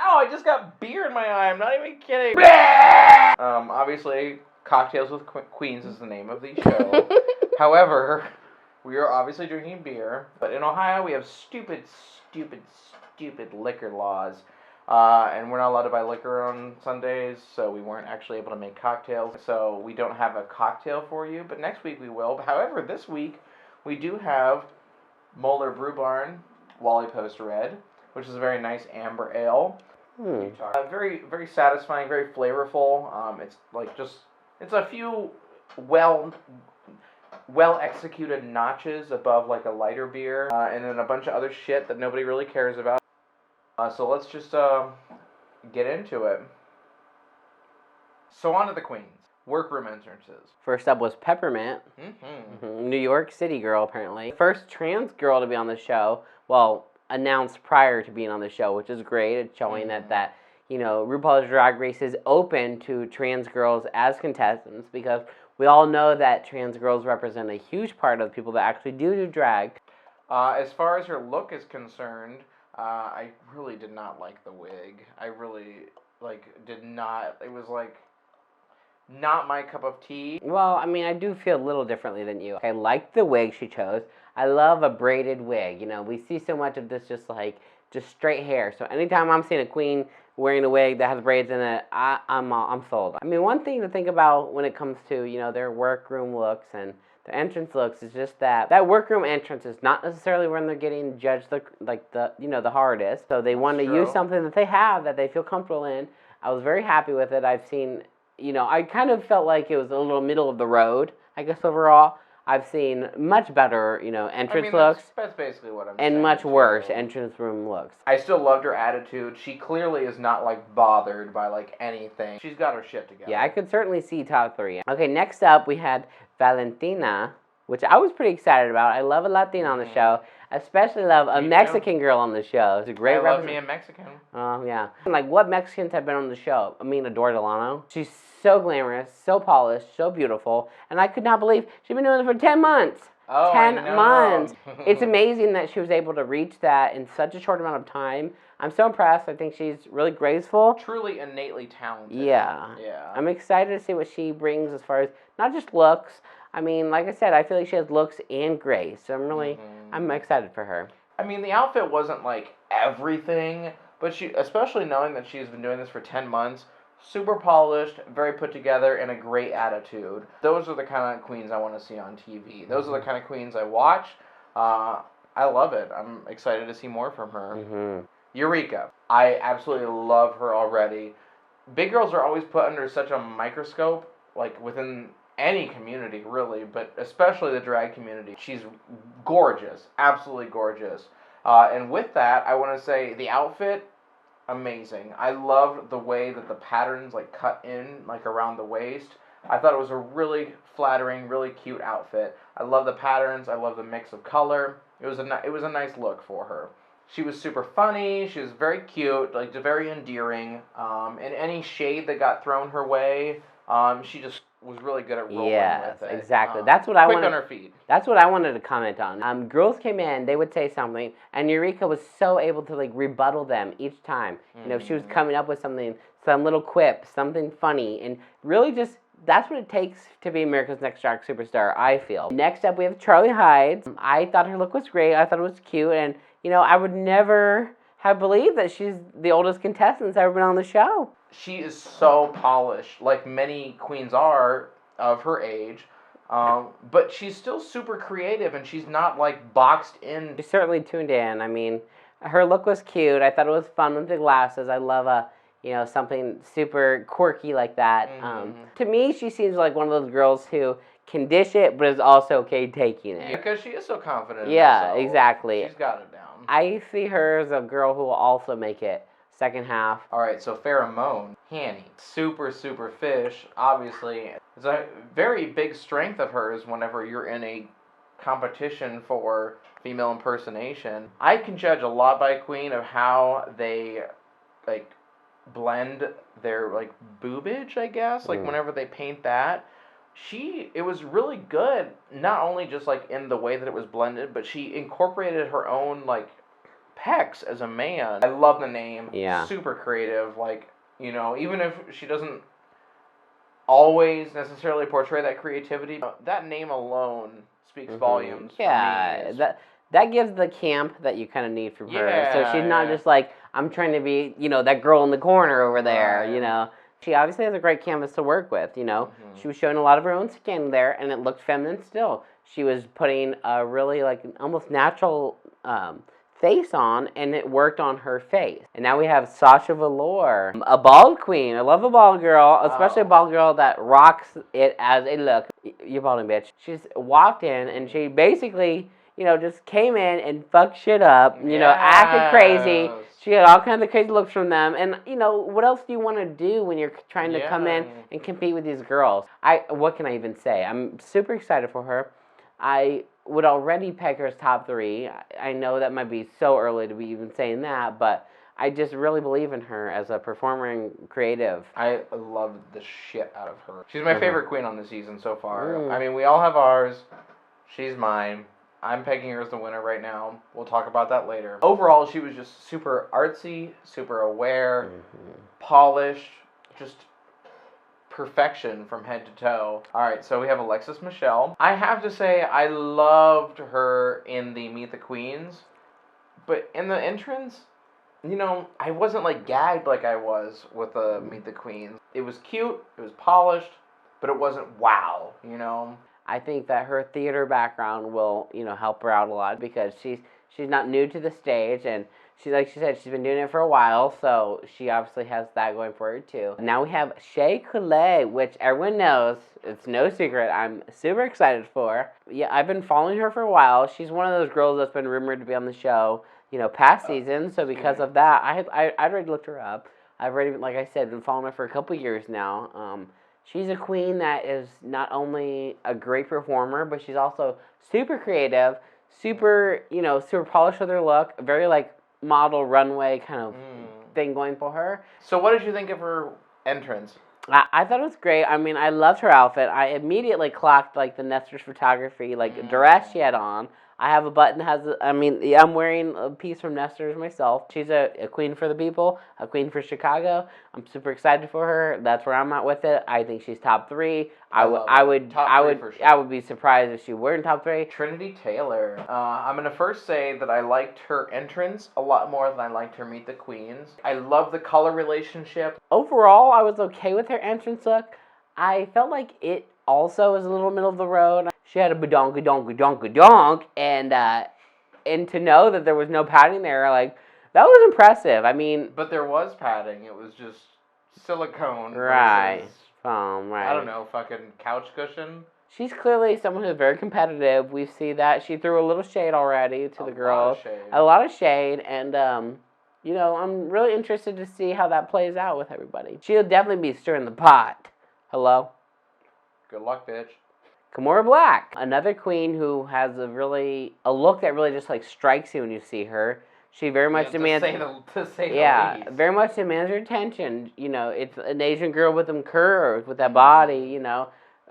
Ow, I just got beer in my eye. I'm not even kidding. Obviously, Cocktails with Queens is the name of the show. However, we are obviously drinking beer. But in Ohio, we have stupid liquor laws. And we're not allowed to buy liquor on Sundays, so we weren't actually able to make cocktails. So we don't have a cocktail for you, but next week we will. However, this week we do have Moeller Brew Barn Wally Post Red, which is a very nice amber ale. Very, very satisfying, very flavorful. It's like it's a few well executed notches above like a lighter beer, and then a bunch of other shit that nobody really cares about. So let's just get into it. So on to the queens. Workroom entrances. First up was Peppermint. New York City girl, apparently. First trans girl to be on the show. Well, announced prior to being on the show, which is great. It's showing that RuPaul's Drag Race is open to trans girls as contestants, because we all know that trans girls represent a huge part of the people that actually do drag. As far as her look is concerned, I really did not like the wig. I really, did not. It was, not my cup of tea. Well, I mean, I do feel a little differently than you. I like the wig she chose. I love a braided wig. You know, we see so much of this just straight hair. So anytime I'm seeing a queen wearing a wig that has braids in it, I'm sold. I mean, one thing to think about when it comes to, their workroom looks and the entrance looks is just that workroom entrance is not necessarily when they're getting judged the hardest. So they want to use something that they have that they feel comfortable in. I was very happy with it. I've seen, I kind of felt like it was a little middle of the road, I guess, overall. I've seen much better, entrance looks. That's basically what I'm saying. And much worse entrance room looks. I still loved her attitude. She clearly is not, bothered by, anything. She's got her shit together. Yeah, I could certainly see top 3. Okay, next up we had Valentina, which I was pretty excited about. I love a Latina on the show. Especially love a Mexican girl on the show. It's a great I love me a Mexican. Oh, yeah. What Mexicans have been on the show? I mean, Adore Delano. She's so glamorous, so polished, so beautiful. And I could not believe she'd been doing it for 10 months. Oh, 10 months. It's amazing that she was able to reach that in such a short amount of time. I'm so impressed. I think she's really graceful. Truly innately talented. Yeah. I'm excited to see what she brings as far as not just looks. I mean, like I said, I feel like she has looks and grace. So I'm excited for her. I mean, the outfit wasn't everything, but especially knowing that she's been doing this for 10 months, super polished, very put together, and a great attitude. Those are the kind of queens I want to see on TV. Those are the kind of queens I watch. I love it. I'm excited to see more from her. Eureka. I absolutely love her already. Big girls are always put under such a microscope, within any community, really, but especially the drag community. She's gorgeous, absolutely gorgeous. And with that, I want to say the outfit, amazing. I love the way that the patterns cut in around the waist. I thought it was a really flattering, really cute outfit. I love the patterns. I love the mix of color. It was a nice look for her. She was super funny. She was very cute, very endearing. And any shade that got thrown her way, she just was really good at rolling with it. Exactly. That's what I wanted. Quick on her feet. That's what I wanted to comment on. Girls came in, they would say something, and Eureka was so able to rebuttal them each time. She was coming up with something, some little quip, something funny, and really just that's what it takes to be America's Next Drag Superstar, I feel. Next up, we have Charlie Hides. I thought her look was great. I thought it was cute, and I would never have believed that she's the oldest contestant that's ever been on the show. She is so polished, like many queens are of her age, but she's still super creative, and she's not boxed in. She's certainly tuned in. I mean, her look was cute. I thought it was fun with the glasses. I love something super quirky like that. To me, she seems like one of those girls who can dish it, but is also okay taking it. Because she is so confident in herself. herself. Exactly. She's got it down. I see her as a girl who will also make it second half. All right, so Pheromone, Hanny, super fish. Obviously, it's a very big strength of hers whenever you're in a competition for female impersonation. I can judge a lot by a queen of how they blend their boobage, I guess. Whenever they paint that, it was really good. Not only just in the way that it was blended, but she incorporated her own pecs as a man. I love the name. Yeah. Super creative. Like, you know, even if she doesn't always necessarily portray that creativity, that name alone speaks volumes for Yeah, me. that gives the camp that you kind of need from her. So she's not Yeah. just like, I'm trying to be, you know, that girl in the corner over there, Right. you know. She obviously has a great canvas to work with, you know. Mhm. She was showing a lot of her own skin there, and it looked feminine still. She was putting a really, like, almost natural face on, and it worked on her face. And now we have Sasha Velour, a bald queen. I love a bald girl, especially a bald girl that rocks it as a look. You're balding, bitch. She's walked in, and she basically, you know, just came in and fucked shit up, you know, acted crazy. She had all kinds of crazy looks from them. And, you know, what else do you want to do when you're trying to come in and compete with these girls? What can I even say? I'm super excited for her. I would already peg her as top 3. I know that might be so early to be even saying that, but I just really believe in her as a performer and creative. I love the shit out of her. She's my favorite queen on the season so far. I mean, we all have ours. She's mine. I'm pegging her as the winner right now. We'll talk about that later. Overall, she was just super artsy, super aware, polished, just perfection from head to toe. Alright, so we have Alexis Michelle. I have to say, I loved her in the Meet the Queens, but in the entrance, you know, I wasn't like gagged like I was with the Meet the Queens. It was cute, it was polished, but it wasn't wow, you know? I think that her theater background will, you know, help her out a lot because she's not new to the stage, and she, like she said, she's been doing it for a while, so she obviously has that going for her too. Now we have Shea Coulee, which everyone knows, it's no secret, I'm super excited for. Yeah, I've been following her for a while. She's one of those girls that's been rumored to be on the show, you know, past seasons, so because of that, I'd already looked her up. I've already, like I said, been following her for a couple years now. She's a queen that is not only a great performer, but she's also super creative, super, you know, super polished with her look, very, like, model runway kind of thing going for her. So what did you think of her entrance? I thought it was great. I mean, I loved her outfit. I immediately clocked, like, the Nestor's Photography, like, dress she had on. I have a button that has, I'm wearing a piece from Nestor's myself. She's a queen for the people, a queen for Chicago. I'm super excited for her. That's where I'm at with it. I think she's top 3. I would be surprised if she weren't top 3. Trinity Taylor. I'm gonna first say that I liked her entrance a lot more than I liked her Meet the Queens. I love the color relationship. Overall, I was okay with her entrance look. I felt like it also was a little middle of the road. She had a badonk, and to know that there was no padding there, like, that was impressive. I mean, but there was padding. It was just silicone. Right. Versus, right. I don't know, fucking couch cushion. She's clearly someone who's very competitive. We see that she threw a little shade already to the girls. A lot of shade, and you know, I'm really interested to see how that plays out with everybody. She'll definitely be stirring the pot. Hello? Good luck, bitch. Kimora Black, another queen who has a look that really just, like, strikes you when you see her. She very much demands, to say the least. very much demands your attention. You know, it's an Asian girl with them curves, with that body. You know,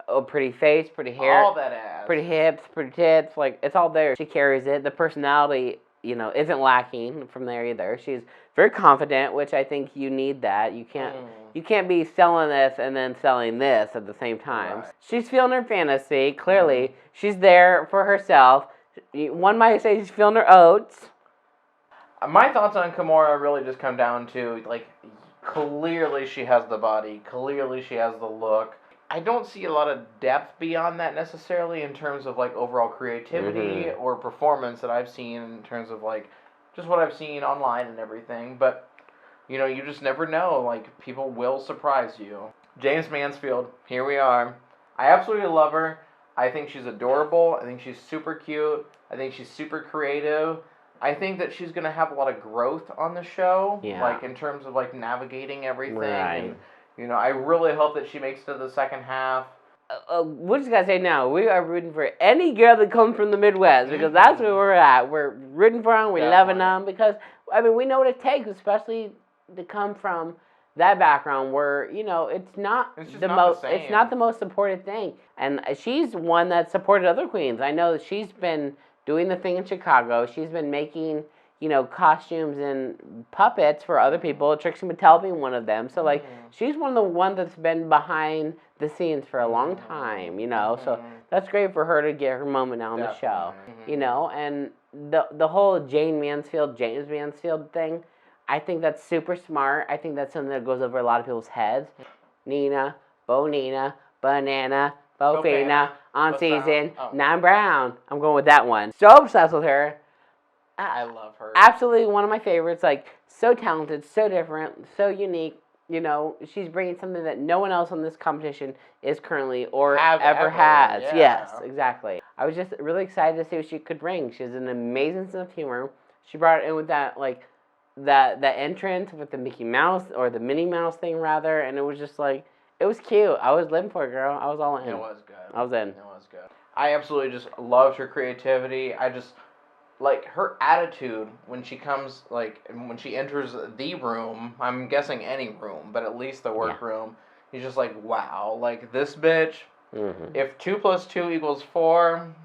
a pretty face, pretty hair, all that ass, pretty hips, pretty tits. Like, it's all there. She carries it. The personality, you know, isn't lacking from there either. She's very confident, which I think you need that. You can't be selling this and then selling this at the same time. Right. She's feeling her fantasy. Clearly, she's there for herself. One might say she's feeling her oats. My thoughts on Kimora really just come down to, like, clearly she has the body. Clearly she has the look. I don't see a lot of depth beyond that necessarily in terms of, like, overall creativity or performance that I've seen in terms of, like, just what I've seen online and everything. But, you know, you just never know. Like, people will surprise you. James Mansfield, here we are. I absolutely love her. I think she's adorable. I think she's super cute. I think she's super creative. I think that she's going to have a lot of growth on the show. Yeah. Like, in terms of, like, navigating everything. Right. And, you know, I really hope that she makes it to the second half. We just gotta say now, we are rooting for any girl that comes from the Midwest because that's where we're at. We're rooting for them, we're loving them because, I mean, we know what it takes, especially to come from that background where, you know, it's not the most supported thing. And she's one that supported other queens. I know that she's been doing the thing in Chicago. She's been making, costumes and puppets for other people. Trixie Mattel being one of them. So like, she's one of the ones that's been behind the scenes for a long time. So that's great for her to get her moment now on the show. And the whole James Mansfield thing, I think that's super smart. I think that's something that goes over a lot of people's heads. Nina, Bonina, Banana, Bofina, on season, Nine Brown. I'm going with that one. So obsessed with her. I love her. Absolutely one of my favorites. Like, so talented, so different, so unique. She's bringing something that no one else on this competition is currently or ever has. Yeah. Yes, exactly. I was just really excited to see what she could bring. She has an amazing sense of humor. She brought it in with that, like, that entrance with the Mickey Mouse, or the Minnie Mouse thing, rather, and it was just, like, it was cute. I was living for it, girl. I was all in. It was good. I was in. It was good. I absolutely just loved her creativity. I just... like, her attitude when she comes, like, when she enters the room, I'm guessing any room, but at least the workroom, he's just like, wow, like, this bitch, if 2 + 2 = 4,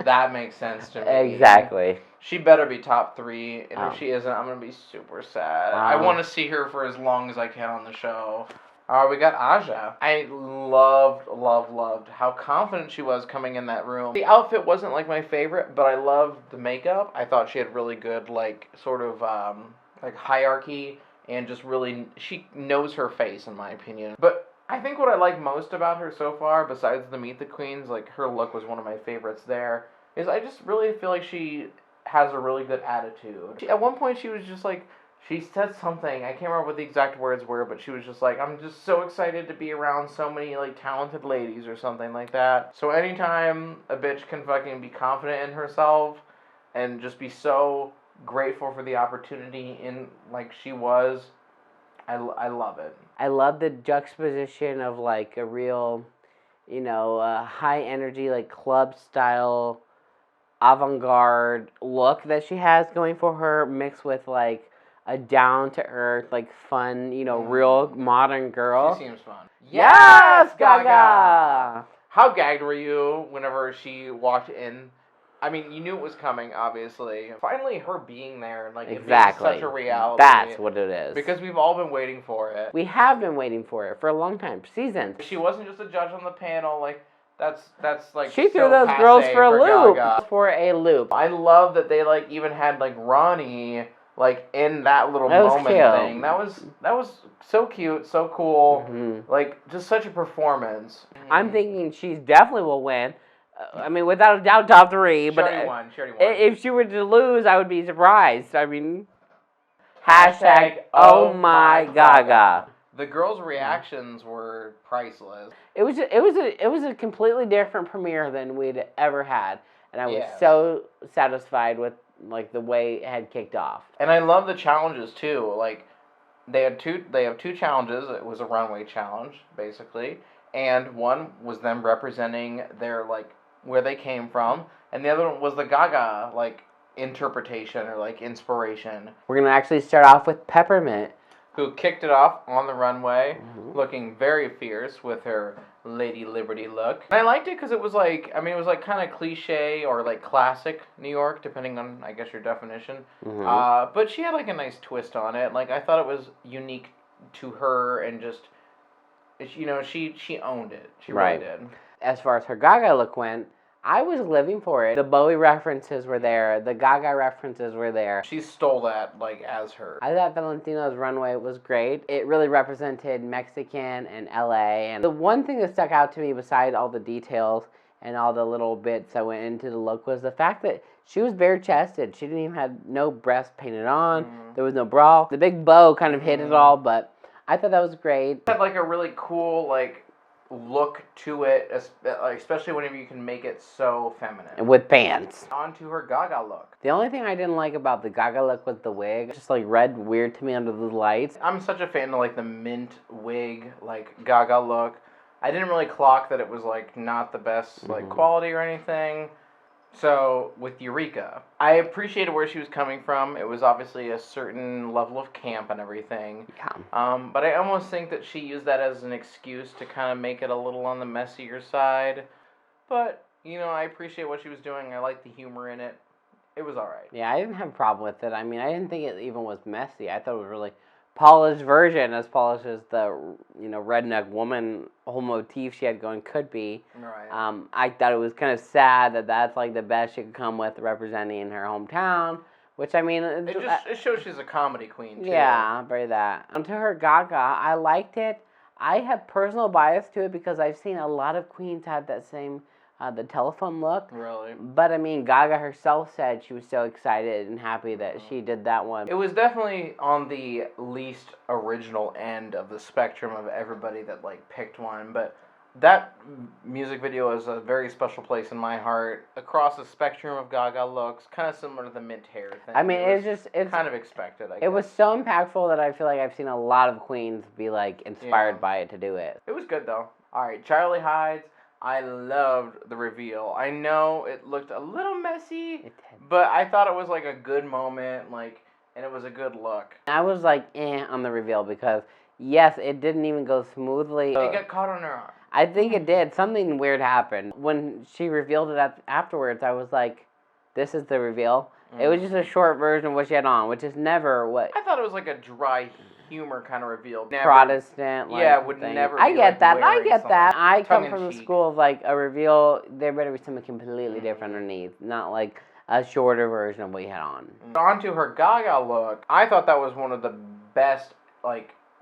that makes sense to me. Exactly. She better be top 3, and if she isn't, I'm going to be super sad. I want to see her for as long as I can on the show. We got Aja. I loved how confident she was coming in that room. The outfit wasn't like my favorite, but I loved the makeup. I thought she had really good, like, sort of, like, hierarchy, and just really, she knows her face, in my opinion. But I think what I like most about her so far, besides the Meet the Queens, like, her look was one of my favorites there, is I just really feel like she has a really good attitude. At one point, she was just like, she said something, I can't remember what the exact words were, but she was just like, I'm just so excited to be around so many, like, talented ladies, or something like that. So anytime a bitch can fucking be confident in herself, and just be so grateful for the opportunity like she was, I love it. I love the juxtaposition of, like, a real, high energy, like, club style, avant-garde look that she has going for her, mixed with, like, a down-to-earth, like, fun, real modern girl. She seems fun. Yes, Gaga! How gagged were you whenever she walked in? I mean, you knew it was coming, obviously. Finally, her being there, and, like, exactly. It being such a reality. That's what it is. Because we've all been waiting for it. We have been waiting for it for a long time. Seasons. She wasn't just a judge on the panel, like... That's like, she threw those girls for a loop. Gaga. For a loop. I love that they, like, even had, like, Ronnie, like, in that little moment thing. That was so cute, so cool. Like, just such a performance. I'm thinking she definitely will win. I mean, without a doubt, top 3. She already won. If she were to lose, I would be surprised. I mean, hashtag oh my Gaga. The girls' reactions were priceless. It was a completely different premiere than we'd ever had, and I was so satisfied with, like, the way it had kicked off. And I love the challenges too. Like, they have two challenges. It was a runway challenge, basically, and one was them representing their, like, where they came from, and the other one was the Gaga, like, interpretation or, like, inspiration. We're gonna actually start off with Peppermint, who kicked it off on the runway, looking very fierce with her Lady Liberty look. And I liked it because it was like, it was like kind of cliche or like classic New York, depending on, I guess, your definition. But she had like a nice twist on it. Like, I thought it was unique to her, and just, she owned it. She really did. As far as her Gaga look went, I was living for it. The Bowie references were there. The Gaga references were there. She stole that, like, as her. I thought Valentino's runway was great. It really represented Mexican and LA. And the one thing that stuck out to me, beside all the details and all the little bits that went into the look, was the fact that she was bare-chested. She didn't even have no breast painted on. There was no bra. The big bow kind of hid it all, but I thought that was great. It had, like, a really cool, like, look to it, especially whenever you can make it so feminine. And with pants. On to her Gaga look. The only thing I didn't like about the Gaga look was the wig. It just, like, read weird to me under the lights. I'm such a fan of, like, the mint wig, like, Gaga look. I didn't really clock that it was, like, not the best, like, quality or anything. So, with Eureka, I appreciated where she was coming from. It was obviously a certain level of camp and everything. Yeah. But I almost think that she used that as an excuse to kind of make it a little on the messier side. But, I appreciate what she was doing. I like the humor in it. It was alright. Yeah, I didn't have a problem with it. I mean, I didn't think it even was messy. I thought it was really polished version, as polished as the redneck woman whole motif she had going could be. Right. I thought it was kind of sad that that's like the best she could come with representing her hometown. Which I mean, it shows she's a comedy queen too. Yeah, very that. Onto her Gaga, I liked it. I have personal bias to it because I've seen a lot of queens have that same the telephone look. Really? But I mean, Gaga herself said she was so excited and happy that she did that one. It was definitely on the least original end of the spectrum of everybody that like picked one, but that music video is a very special place in my heart. Across the spectrum of Gaga looks, kind of similar to the mint hair thing. I mean, it's kind of expected. I guess. It was so impactful that I feel like I've seen a lot of queens be like inspired by it to do it. It was good though. All right, Charlie Hides. I loved the reveal. I know it looked a little messy, but I thought it was like a good moment, and it was a good look. I was like, on the reveal because yes, it didn't even go smoothly. It got caught on her arm. I think it did. Something weird happened when she revealed it afterwards. I was like, "This is the reveal." It was just a short version of what she had on, which is never what. I thought it was like a dry humor kind of reveal. Never, Protestant, would never. I get that. I get that. I come from the cheek. school of like a reveal. There better be something completely different underneath, not like a shorter version of what you had on. On to her Gaga look. I thought that was one of the best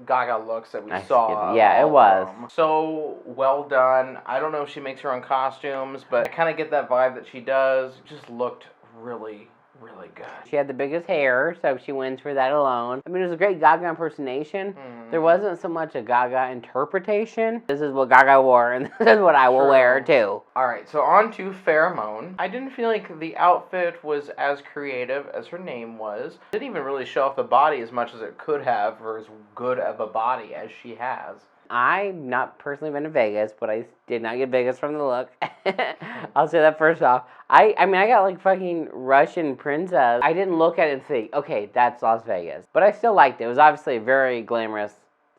Gaga looks that we saw. Yeah, it was. So well done. I don't know if she makes her own costumes, but I kind of get that vibe that she does. It just looked really, really good. She had the biggest hair, so she wins for that alone. I mean, it was a great Gaga impersonation. There wasn't so much a Gaga interpretation. This is what Gaga wore, and this is what I will wear, too. Alright, so on to Pheromone. I didn't feel like the outfit was as creative as her name was. It didn't even really show off the body as much as it could have for as good of a body as she has. I've not personally been to Vegas, but I did not get Vegas from the look. I'll say that first off. I mean, I got like fucking Russian princess. I didn't look at it and think, okay, that's Las Vegas. But I still liked it. It was obviously a very glamorous,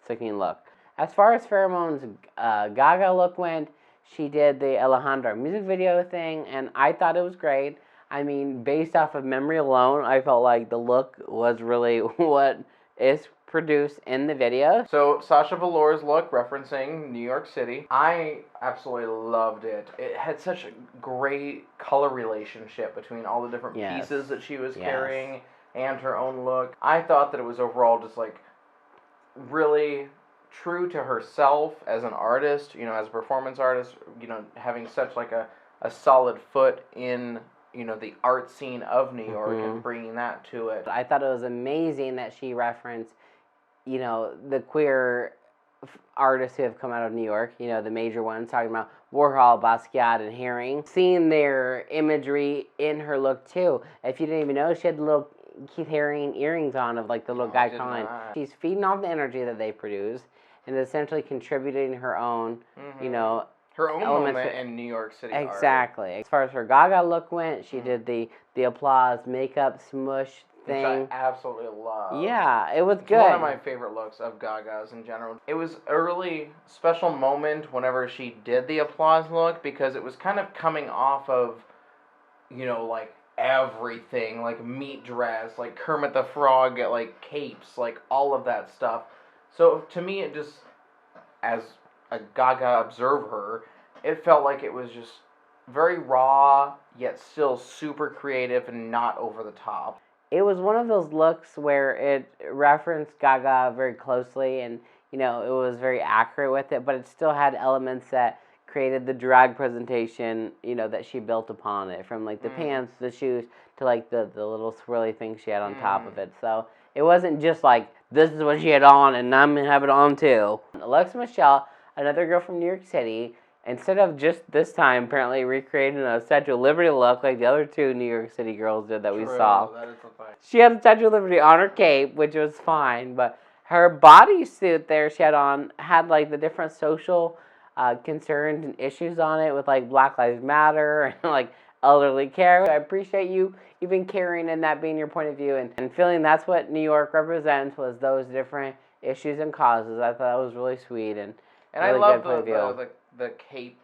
sickening look. As far as Pheromone's Gaga look went, she did the Alejandro music video thing, and I thought it was great. I mean, based off of memory alone, I felt like the look was really what is produced in the video. So Sasha Velour's look referencing New York City. I absolutely loved it. It had such a great color relationship between all the different pieces that she was carrying and her own look. I thought that it was overall just like really true to herself as an artist, as a performance artist, having such like a solid foot in the art scene of New York and bringing that to it. I thought it was amazing that she referenced the queer artists who have come out of New York, the major ones, talking about Warhol, Basquiat, and Haring. Seeing their imagery in her look, too. If you didn't even know, she had the little Keith Haring earrings on of, like, the little guy calling. She's feeding off the energy that they produce and essentially contributing her own, her own moment in New York City Exactly. As far as her Gaga look went, she did the applause makeup smush thing. Which I absolutely love. Yeah, it was good. It's one of my favorite looks of Gaga's in general. It was a really special moment whenever she did the applause look because it was kind of coming off of, like everything, like meat dress, like Kermit the Frog, like capes, like all of that stuff. So to me, it just, as a Gaga observer, it felt like it was just very raw, yet still super creative and not over the top. It was one of those looks where it referenced Gaga very closely and, it was very accurate with it, but it still had elements that created the drag presentation, that she built upon it, from like the pants, the shoes, to like the little swirly thing she had on top of it. So it wasn't just like, this is what she had on and I'm going to have it on too. Alexa Michelle, another girl from New York City, instead of just this time apparently recreating a Statue of Liberty look like the other two New York City girls did that we saw. That is the thing. She had the Statue of Liberty on her cape, which was fine, but her bodysuit there she had on had like the different social concerns and issues on it with like Black Lives Matter and like elderly care. I appreciate you even caring and that being your point of view and feeling that's what New York represents was those different issues and causes. I thought that was really sweet and really I love good the cape,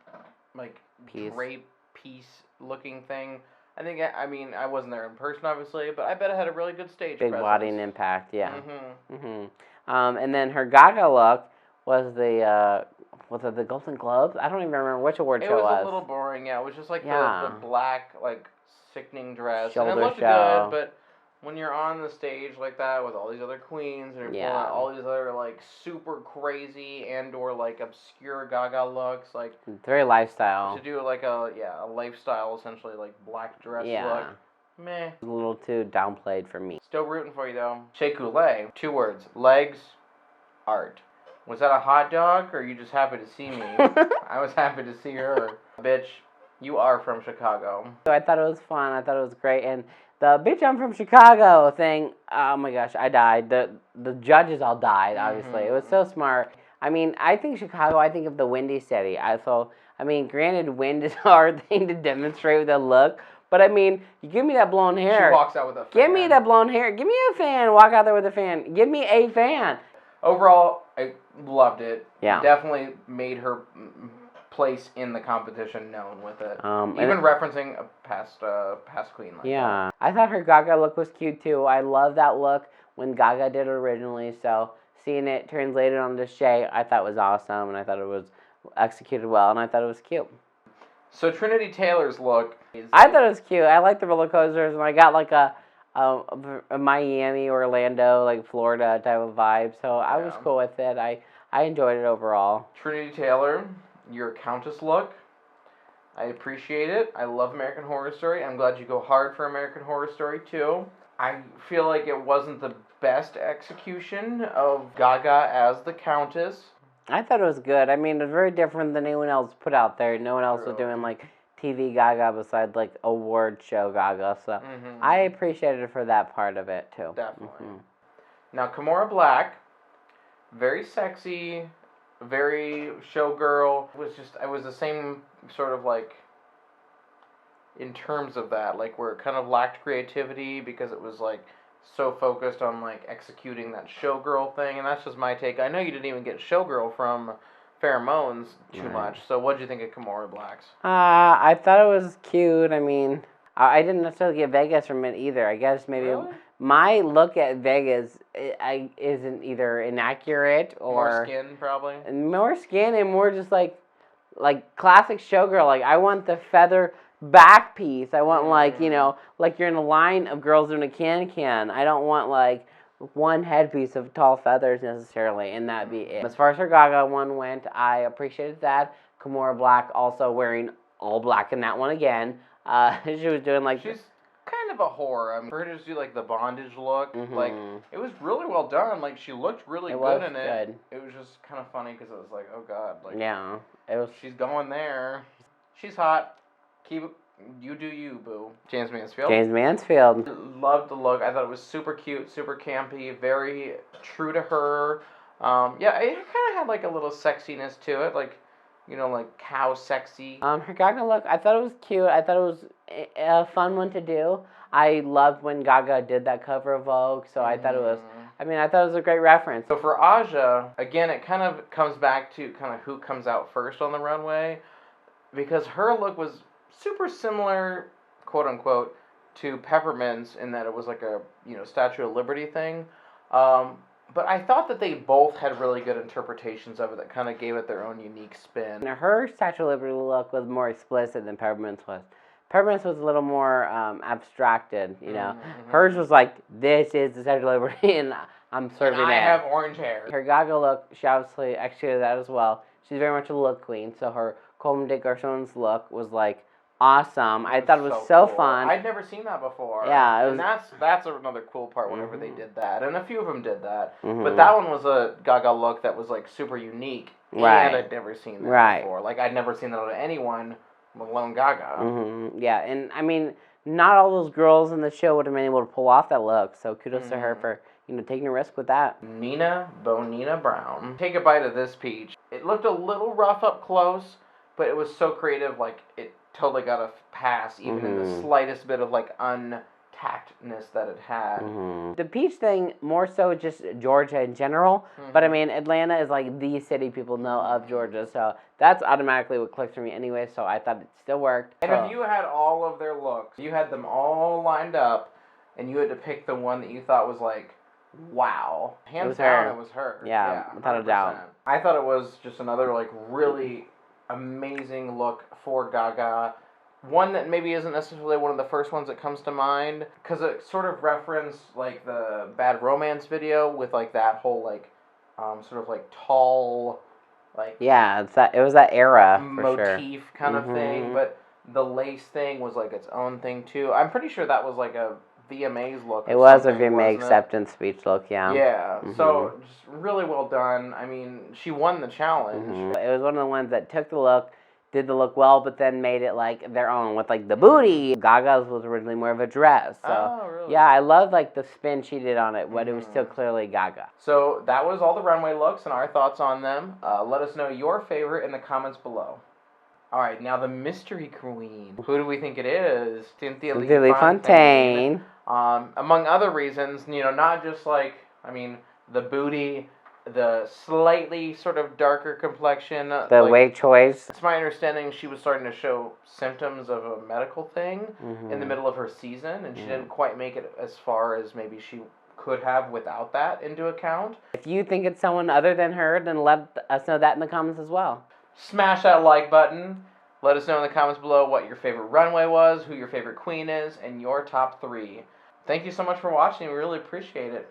like piece. drape piece looking thing. I think, I mean, I wasn't there in person, obviously, but I bet it had a really good stage Big presence. body and impact, yeah. Mm-hmm. And then her Gaga look was the Golden Globes? I don't even remember which award show it was. It was a little boring, yeah. It was just like Yeah. the black, like, sickening dress. Shoulder and it looked show. good, but when you're on the stage like that with all these other queens and you're pulling Yeah. out all these other, like, super crazy and or, like, obscure Gaga looks, like... It's very lifestyle. To do, like, a lifestyle, essentially, like, black dress look. Meh. A little too downplayed for me. Still rooting for you, though. Shea Coulee. 2 words. Legs. Art. Was that a hot dog, or are you just happy to see me? I was happy to see her. Bitch, you are from Chicago. So I thought it was fun. I thought it was great. And the bitch I'm from Chicago thing, oh my gosh, I died. The judges all died, obviously. It was so smart. I mean, I think Chicago, I think of the Windy City. Granted, wind is a hard thing to demonstrate with a look. But I mean, you give me that blown hair. She walks out with a fan. Give me that blown hair. Give me a fan. Walk out there with a fan. Give me a fan. Overall, I loved it. Yeah. Definitely made her place in the competition known with it. Even referencing a past queen like that. I thought her Gaga look was cute too. I love that look when Gaga did it originally. So seeing it translated onto Shea, I thought was awesome, and I thought it was executed well, and I thought it was cute. So Trinity Taylor's look is... I thought it was cute. I like the roller coasters, and I got like a Miami, Orlando, like Florida type of vibe. So I was cool with it. I enjoyed it overall. Trinity Taylor, your Countess look, I appreciate it. I love American Horror Story. I'm glad you go hard for American Horror Story too. I feel like it wasn't the best execution of Gaga as the Countess. I thought it was good. I mean, it was very different than anyone else put out there. No one else was doing like TV Gaga besides like award show Gaga. So I appreciated it for that part of it too. Definitely. Now Kimora Black, very sexy, very showgirl. It was the same sort of like in terms of that, like where it kind of lacked creativity because it was like so focused on like executing that showgirl thing, and that's just my take. I know you didn't even get showgirl from Pheromones too much, so what did you think of Kimora Black's? I thought it was cute. I mean, I didn't necessarily get Vegas from it either. I guess maybe my look at Vegas isn't either inaccurate or more skin probably. More skin and more just like classic showgirl. Like I want the feather back piece. I want like you're in a line of girls doing a can. I don't want like one headpiece of tall feathers necessarily, and that'd be it. As far as her Gaga one went, I appreciated that. Kimora Black also wearing all black in that one again. She was doing like she's kind of a whore. I mean, for her to just do like the bondage look, like it was really well done. Like she looked really good in it. It was just kind of funny because it was like, oh god, like it was. She's going there. She's hot. Keep it. You do you, boo. James Mansfield. James Mansfield. Loved the look. I thought it was super cute, super campy, very true to her. Yeah, it kind of had like a little sexiness to it, like, like cow sexy. Her Gaga look, I thought it was cute. I thought it was a fun one to do. I loved when Gaga did that cover of Vogue, so I thought it was, I thought it was a great reference. So for Aja, again, it kind of comes back to kind of who comes out first on the runway, because her look was super similar, quote unquote, to Peppermint's in that it was like a Statue of Liberty thing. But I thought that they both had really good interpretations of it that kind of gave it their own unique spin. Now, her Statue of Liberty look was more explicit than Peppermint's was. Peppermint's was a little more abstracted, Hers was like, this is the Statue of Liberty, and I'm serving it. I have orange hair. Her Gaga look, she obviously executed that as well. She's very much a look queen, so her Comme des Garçons look was like awesome. I thought it was so cool. fun. I'd never seen that before. Yeah, and that's another cool part whenever they did that, and a few of them did that. But that one was a Gaga look that was like super unique, and I'd never seen that before. Like I'd never seen that on anyone, let alone Gaga. Yeah, and I mean, not all those girls in the show would have been able to pull off that look. So kudos to her for taking a risk with that. Nina Brown. Take a bite of this peach. It looked a little rough up close, but it was so creative. Like it totally got a pass, even in the slightest bit of like tactness that it had. The peach thing, more so just Georgia in general. But I mean, Atlanta is like the city people know of Georgia. So that's automatically what clicks for me anyway. So I thought it still worked. And if you had all of their looks, you had them all lined up, and you had to pick the one that you thought was like, wow. Hands down, it was her. Yeah, without a doubt. I thought it was just another like really amazing look for Gaga. One that maybe isn't necessarily one of the first ones that comes to mind, because it sort of referenced like the Bad Romance video with like that whole like sort of like tall like it was that era for motif kind of thing, but the lace thing was like its own thing too. I'm pretty sure that was like a VMA's look. It was a VMA acceptance speech look, yeah. Yeah, so just really well done. I mean, she won the challenge. It was one of the ones that took the look, did the look well, but then made it like their own with like the booty. Gaga's was originally more of a dress. So really? Yeah, I love like the spin she did on it, but it was still clearly Gaga. So that was all the runway looks and our thoughts on them. Let us know your favorite in the comments below. All right, now the mystery queen. Who do we think it is? Cynthia Lee Fontaine. Among other reasons, you know, not just like, I mean, the booty, the slightly sort of darker complexion. The like, wig choice. It's my understanding she was starting to show symptoms of a medical thing in the middle of her season, and she didn't quite make it as far as maybe she could have without that into account. If you think it's someone other than her, then let us know that in the comments as well. Smash that like button. Let us know in the comments below what your favorite runway was, who your favorite queen is, and your top 3. Thank you so much for watching. We really appreciate it.